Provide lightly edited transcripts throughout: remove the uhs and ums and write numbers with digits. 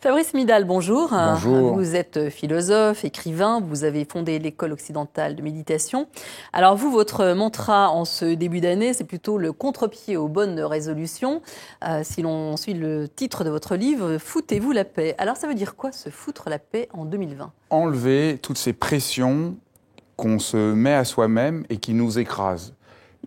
Fabrice Midal, bonjour. Bonjour. Vous êtes philosophe, écrivain, vous avez fondé l'École occidentale de méditation. Alors vous, votre mantra en ce début d'année, c'est plutôt le contre-pied aux bonnes résolutions. Si l'on suit le titre de votre livre, Foutez-vous la paix. Alors ça veut dire quoi, se foutre la paix en 2020 ? Enlever toutes ces pressions qu'on se met à soi-même et qui nous écrasent.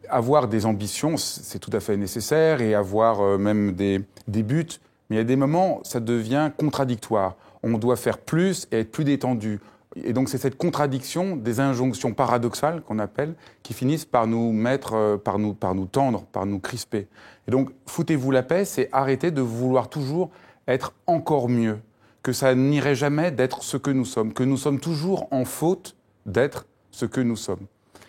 Avoir des ambitions, c'est tout à fait nécessaire, et avoir même des buts. Mais il y a des moments, ça devient contradictoire. On doit faire plus et être plus détendu. Et donc c'est cette contradiction, des injonctions paradoxales qu'on appelle, qui finissent par nous mettre, par nous tendre, par nous crisper. Et donc foutez-vous la paix, c'est arrêter de vouloir toujours être encore mieux, que ça n'irait jamais d'être ce que nous sommes, que nous sommes toujours en faute d'être ce que nous sommes.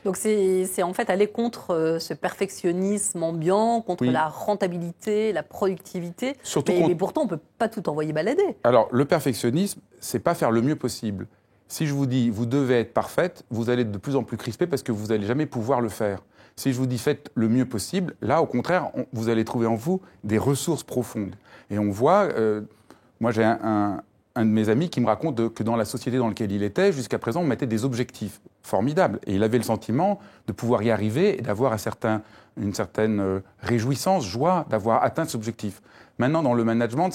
Donc c'est en fait aller contre ce perfectionnisme ambiant, contre la rentabilité, la productivité. Mais pourtant, on ne peut pas tout envoyer balader. Alors, le perfectionnisme, c'est pas faire le mieux possible. Si je vous dis, vous devez être parfaite, vous allez être de plus en plus crispé parce que vous n'allez jamais pouvoir le faire. Si je vous dis, faites le mieux possible, là, au contraire, vous allez trouver en vous des ressources profondes. Et on voit, moi j'ai un de mes amis qui me raconte que dans la société dans laquelle il était, jusqu'à présent, on mettait des objectifs formidables. Et il avait le sentiment de pouvoir y arriver et d'avoir une certaine réjouissance, joie d'avoir atteint cet objectif. Maintenant, dans le management,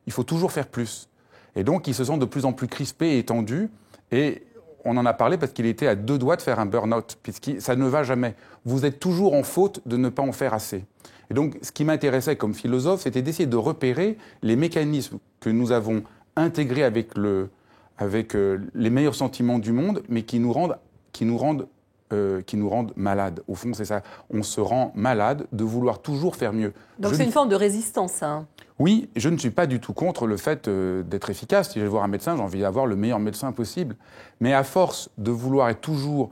il faut toujours faire plus. Et donc, il se sent de plus en plus crispé et tendu. Et on en a parlé parce qu'il était à 2 doigts de faire un burn-out, puisque ça ne va jamais. Vous êtes toujours en faute de ne pas en faire assez. Et donc, ce qui m'intéressait comme philosophe, c'était d'essayer de repérer les mécanismes que nous avons intégrés avec les meilleurs sentiments du monde, mais qui nous rendent malades. Au fond, c'est ça. On se rend malade de vouloir toujours faire mieux. Donc c'est une forme de résistance, hein. Oui, je ne suis pas du tout contre le fait d'être efficace. Si je vais voir un médecin, j'ai envie d'avoir le meilleur médecin possible. Mais à force de vouloir toujours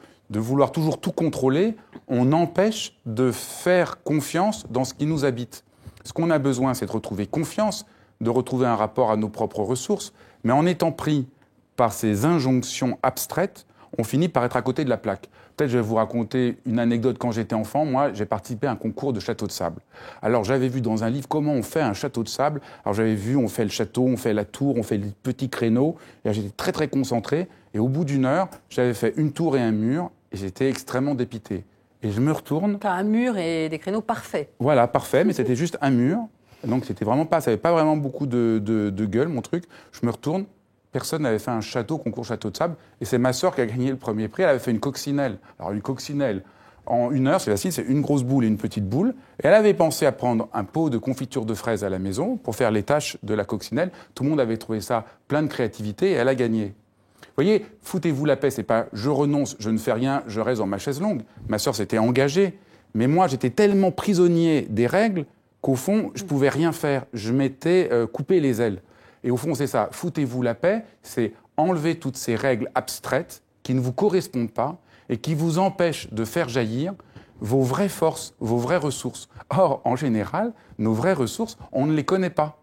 tout contrôler, on empêche de faire confiance dans ce qui nous habite. Ce qu'on a besoin, c'est de retrouver confiance, de retrouver un rapport à nos propres ressources, mais en étant pris par ces injonctions abstraites, on finit par être à côté de la plaque. Peut-être je vais vous raconter une anecdote. Quand j'étais enfant, moi, j'ai participé à un concours de château de sable. Alors, j'avais vu dans un livre comment on fait un château de sable. Alors, j'avais vu, on fait le château, on fait la tour, on fait les petits créneaux. Et j'étais très, très concentré. Et au bout d'1 heure, j'avais fait une tour et un mur. Et j'étais extrêmement dépité. Et je me retourne. Enfin, un mur et des créneaux parfaits. Voilà, parfait, mais c'était juste un mur. Donc, ça n'avait pas vraiment beaucoup de gueule, mon truc. Je me retourne. Personne n'avait fait un concours château de sable. Et c'est ma sœur qui a gagné le premier prix. Elle avait fait une coccinelle. Alors, une coccinelle, en 1 heure, c'est facile, c'est une grosse boule et une petite boule. Et elle avait pensé à prendre un pot de confiture de fraises à la maison pour faire les tâches de la coccinelle. Tout le monde avait trouvé ça plein de créativité et elle a gagné. Vous voyez, foutez-vous la paix, c'est pas je renonce, je ne fais rien, je reste dans ma chaise longue. Ma sœur s'était engagée. Mais moi, j'étais tellement prisonnier des règles qu'au fond, je pouvais rien faire. Je m'étais coupé les ailes. Et au fond, c'est ça. Foutez-vous la paix, c'est enlever toutes ces règles abstraites qui ne vous correspondent pas et qui vous empêchent de faire jaillir vos vraies forces, vos vraies ressources. Or, en général, nos vraies ressources, on ne les connaît pas.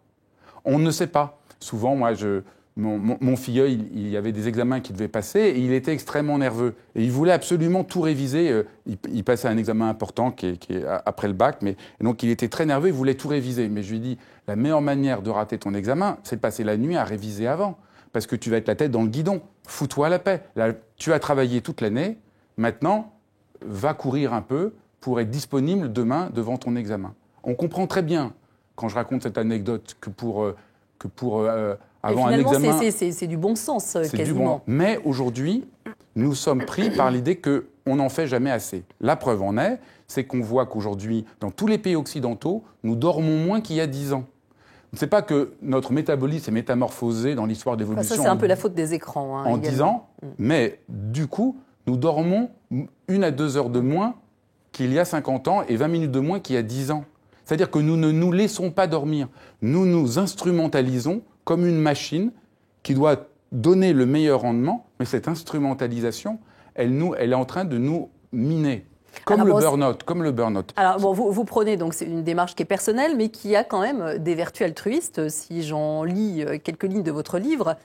On ne sait pas. Souvent, moi, mon filleul, il y avait des examens qu'il devait passer et il était extrêmement nerveux. Et il voulait absolument tout réviser. Il passait un examen important qui est après le bac. Et donc, il était très nerveux, il voulait tout réviser. Mais je lui dis, la meilleure manière de rater ton examen, c'est de passer la nuit à réviser avant. Parce que tu vas être la tête dans le guidon. Fous-toi la paix. Là, tu as travaillé toute l'année. Maintenant, va courir un peu pour être disponible demain devant ton examen. On comprend très bien, quand je raconte cette anecdote, que pour avant un examen, c'est du bon sens, quasiment. Du bon. Mais aujourd'hui, nous sommes pris par l'idée qu'on n'en fait jamais assez. La preuve en est, c'est qu'on voit qu'aujourd'hui, dans tous les pays occidentaux, nous dormons moins qu'il y a 10 ans. Ce n'est pas que notre métabolisme s'est métamorphosé dans l'histoire d'évolution. Ça, c'est un peu la faute des écrans. En 10 ans, mais du coup, nous dormons 1 à 2 heures de moins qu'il y a 50 ans et 20 minutes de moins qu'il y a 10 ans. C'est-à-dire que nous ne nous laissons pas dormir. Nous nous instrumentalisons comme une machine qui doit donner le meilleur rendement, mais cette instrumentalisation, elle est en train de nous miner. Comme le burn-out. Alors, bon, vous prenez, donc c'est une démarche qui est personnelle, mais qui a quand même des vertus altruistes. Si j'en lis quelques lignes de votre livre,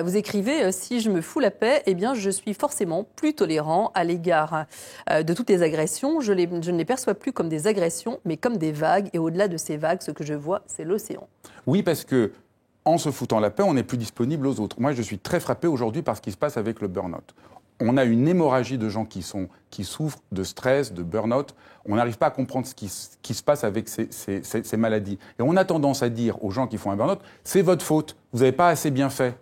vous écrivez « Si je me fous la paix, eh bien, je suis forcément plus tolérant à l'égard de toutes les agressions. Je ne les perçois plus comme des agressions, mais comme des vagues. Et au-delà de ces vagues, ce que je vois, c'est l'océan. » Oui, parce que en se foutant la paix, on n'est plus disponible aux autres. Moi, je suis très frappé aujourd'hui par ce qui se passe avec le burn-out. On a une hémorragie de gens qui souffrent de stress, de burn-out. On n'arrive pas à comprendre ce qui se passe avec ces maladies. Et on a tendance à dire aux gens qui font un burn-out, c'est votre faute, vous n'avez pas assez bien fait.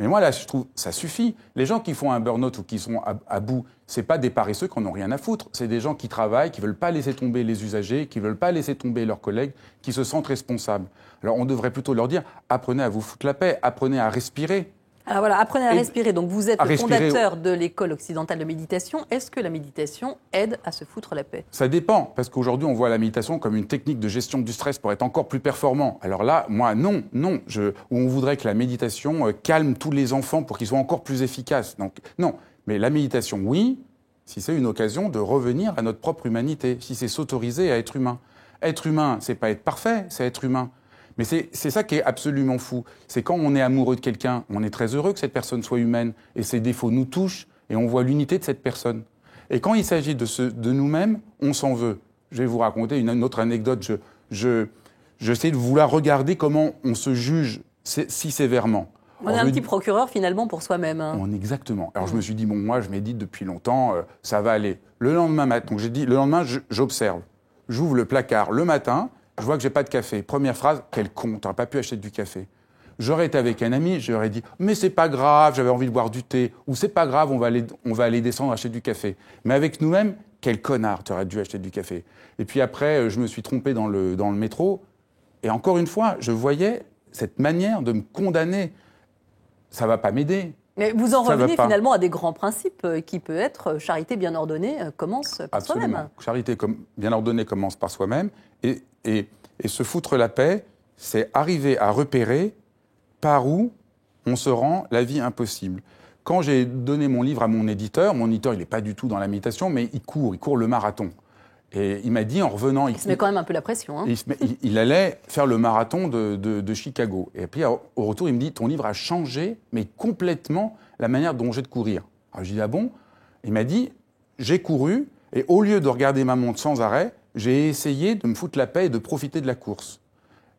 Mais moi, là, je trouve ça suffit. Les gens qui font un burn-out ou qui sont à bout, c'est pas des paresseux qui n'en ont rien à foutre. C'est des gens qui travaillent, qui veulent pas laisser tomber les usagers, qui veulent pas laisser tomber leurs collègues, qui se sentent responsables. Alors, on devrait plutôt leur dire, apprenez à vous foutre la paix, apprenez à respirer. Alors voilà, apprenez à respirer. Donc vous êtes le fondateur de l'école occidentale de méditation. Est-ce que la méditation aide à se foutre la paix? Ça dépend, parce qu'aujourd'hui on voit la méditation comme une technique de gestion du stress pour être encore plus performant. Alors là, moi, non. On voudrait que la méditation calme tous les enfants pour qu'ils soient encore plus efficaces. Donc non, mais la méditation, oui, si c'est une occasion de revenir à notre propre humanité, si c'est s'autoriser à être humain. Être humain, c'est pas être parfait, c'est être humain. Mais c'est ça qui est absolument fou. C'est quand on est amoureux de quelqu'un, on est très heureux que cette personne soit humaine et ses défauts nous touchent et on voit l'unité de cette personne. Et quand il s'agit de nous-mêmes, on s'en veut. Je vais vous raconter une autre anecdote. J'essaie de vouloir regarder comment on se juge si sévèrement. On est un petit procureur finalement pour soi-même. Hein. Exactement. Alors je me suis dit, bon, moi je médite depuis longtemps, ça va aller. Le lendemain, donc j'ai dit, le lendemain, j'observe. J'ouvre le placard le matin. Je vois que j'ai pas de café. Première phrase, quel con, t'aurais pas pu acheter du café. J'aurais été avec un ami, j'aurais dit, mais c'est pas grave, j'avais envie de boire du thé. Ou c'est pas grave, on va aller descendre acheter du café. Mais avec nous-mêmes, quel connard, t'aurais dû acheter du café. Et puis après, je me suis trompé dans le métro. Et encore une fois, je voyais cette manière de me condamner. Ça va pas m'aider. Mais vous en revenez finalement à des grands principes qui peut être charité bien ordonnée commence par soi-même. Charité bien ordonnée commence par soi-même. Et se foutre la paix, c'est arriver à repérer par où on se rend la vie impossible. Quand j'ai donné mon livre à mon éditeur, il n'est pas du tout dans la méditation, mais il court le marathon. Et il m'a dit en revenant... Il se met quand même un peu la pression. Hein. Il allait faire le marathon de Chicago. Et puis au retour, il me dit, ton livre a changé, mais complètement, la manière dont j'ai de courir. Alors je dis, ah bon? Il m'a dit, j'ai couru, et au lieu de regarder ma montre sans arrêt, j'ai essayé de me foutre la paix et de profiter de la course.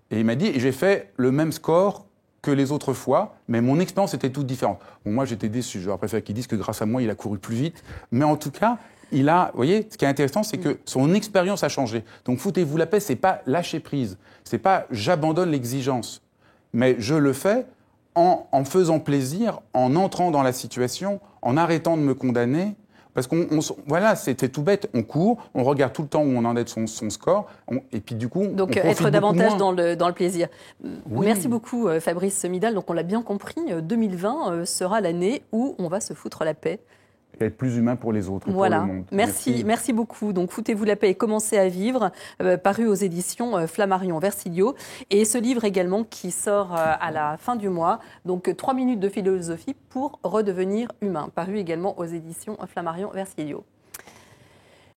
Et il m'a dit, j'ai fait le même score que les autres fois, mais mon expérience était toute différente. Bon, moi, j'étais déçu. J'aurais préféré qu'ils disent que grâce à moi, il a couru plus vite. Mais en tout cas, vous voyez, ce qui est intéressant, c'est que son expérience a changé. Donc, foutez-vous la paix, c'est pas lâcher prise. C'est pas j'abandonne l'exigence. Mais je le fais en faisant plaisir, en entrant dans la situation, en arrêtant de me condamner. Parce voilà, c'était tout bête. On court, on regarde tout le temps où on en est de son score, et puis du coup, donc on profite être davantage dans le plaisir. Oui. Merci beaucoup, Fabrice Midal. Donc on l'a bien compris, 2020 sera l'année où on va se foutre la paix. Et être plus humain pour les autres, voilà. Pour le monde. Merci beaucoup. Donc, Foutez-vous la paix et commencez à vivre, paru aux éditions Flammarion Versilio. Et ce livre également qui sort à la fin du mois. Donc, 3 minutes de philosophie pour redevenir humain, paru également aux éditions Flammarion Versilio.